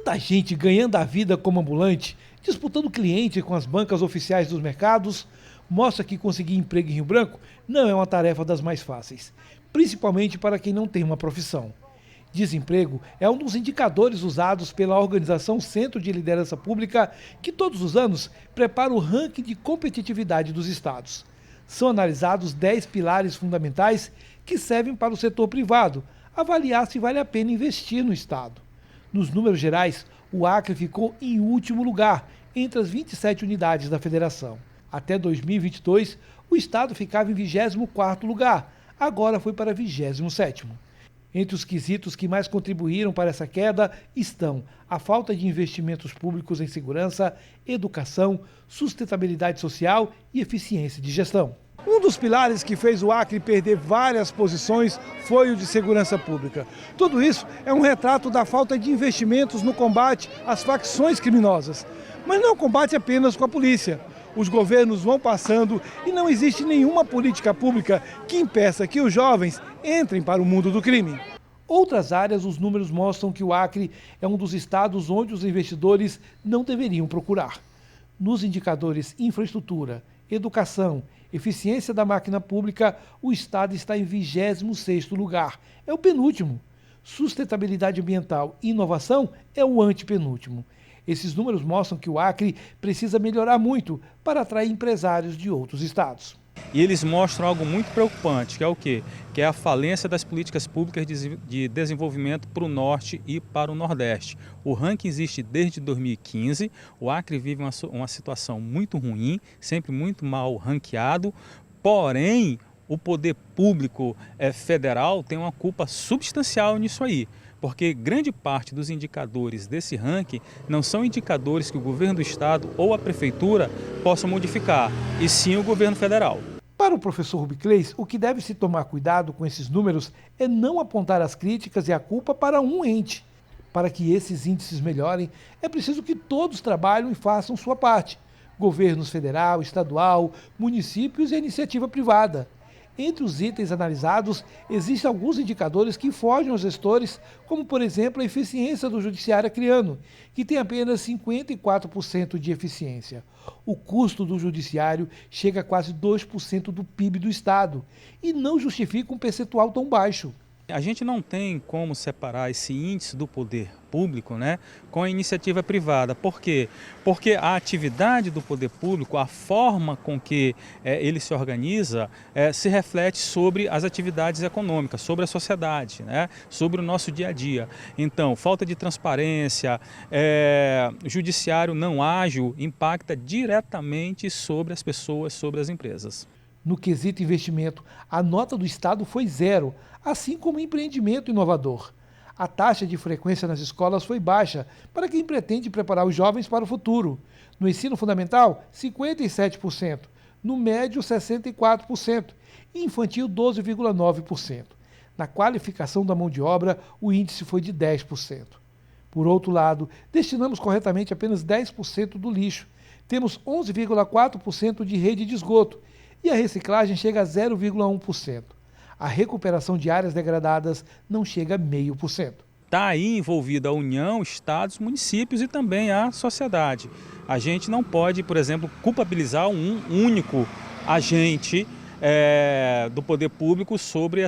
tanta gente ganhando a vida como ambulante, disputando cliente com as bancas oficiais dos mercados, mostra que conseguir emprego em Rio Branco não é uma tarefa das mais fáceis, principalmente para quem não tem uma profissão. Desemprego é um dos indicadores usados pela organização Centro de Liderança Pública, que todos os anos prepara o ranking de competitividade dos estados. São analisados 10 pilares fundamentais que servem para o setor privado avaliar se vale a pena investir no estado. Nos números gerais, o Acre ficou em último lugar entre as 27 unidades da federação. Até 2022, o estado ficava em 24º lugar, agora foi para 27º. Entre os quesitos que mais contribuíram para essa queda estão a falta de investimentos públicos em segurança, educação, sustentabilidade social e eficiência de gestão. Um dos pilares que fez o Acre perder várias posições foi o de segurança pública. Tudo isso é um retrato da falta de investimentos no combate às facções criminosas. Mas não é um combate apenas com a polícia. Os governos vão passando e não existe nenhuma política pública que impeça que os jovens entrem para o mundo do crime. Outras áreas, os números mostram que o Acre é um dos estados onde os investidores não deveriam procurar. Nos indicadores infraestrutura, educação, eficiência da máquina pública, o estado está em 26º lugar, é o penúltimo. Sustentabilidade ambiental e inovação é o antepenúltimo. Esses números mostram que o Acre precisa melhorar muito para atrair empresários de outros estados. E eles mostram algo muito preocupante, que é o quê? Que é a falência das políticas públicas de desenvolvimento para o norte e para o nordeste. O ranking existe desde 2015, o Acre vive uma situação muito ruim, sempre muito mal ranqueado, porém o poder público federal tem uma culpa substancial nisso aí. Porque grande parte dos indicadores desse ranking não são indicadores que o governo do estado ou a prefeitura possam modificar, e sim o governo federal. Para o professor Rubiclês, o que deve se tomar cuidado com esses números é não apontar as críticas e a culpa para um ente. Para que esses índices melhorem, é preciso que todos trabalhem e façam sua parte. Governos federal, estadual, municípios e a iniciativa privada. Entre os itens analisados, existem alguns indicadores que fogem aos gestores, como, por exemplo, a eficiência do judiciário acreano, que tem apenas 54% de eficiência. O custo do judiciário chega a quase 2% do PIB do estado e não justifica um percentual tão baixo. A gente não tem como separar esse índice do poder público, né, com a iniciativa privada. Por quê? Porque a atividade do poder público, a forma com que ele se organiza, se reflete sobre as atividades econômicas, sobre a sociedade, né, sobre o nosso dia a dia. Então, falta de transparência, judiciário não ágil impacta diretamente sobre as pessoas, sobre as empresas. No quesito investimento, a nota do estado foi 0, assim como empreendimento inovador. A taxa de frequência nas escolas foi baixa para quem pretende preparar os jovens para o futuro. No ensino fundamental, 57%, no médio, 64% e infantil, 12,9%. Na qualificação da mão de obra, o índice foi de 10%. Por outro lado, destinamos corretamente apenas 10% do lixo. Temos 11,4% de rede de esgoto e a reciclagem chega a 0,1%. A recuperação de áreas degradadas não chega a 0,5%. Está aí envolvida a União, Estados, municípios e também a sociedade. A gente não pode, por exemplo, culpabilizar um único agente do poder público sobre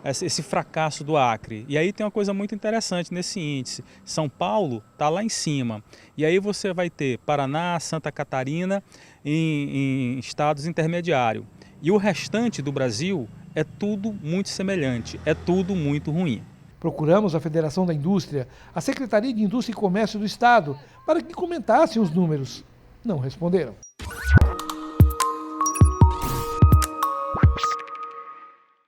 esse fracasso do Acre. E aí tem uma coisa muito interessante nesse índice. São Paulo está lá em cima. E aí você vai ter Paraná, Santa Catarina em estados intermediários. E o restante do Brasil é tudo muito semelhante, é tudo muito ruim. Procuramos a Federação da Indústria, a Secretaria de Indústria e Comércio do Estado, para que comentassem os números. Não responderam.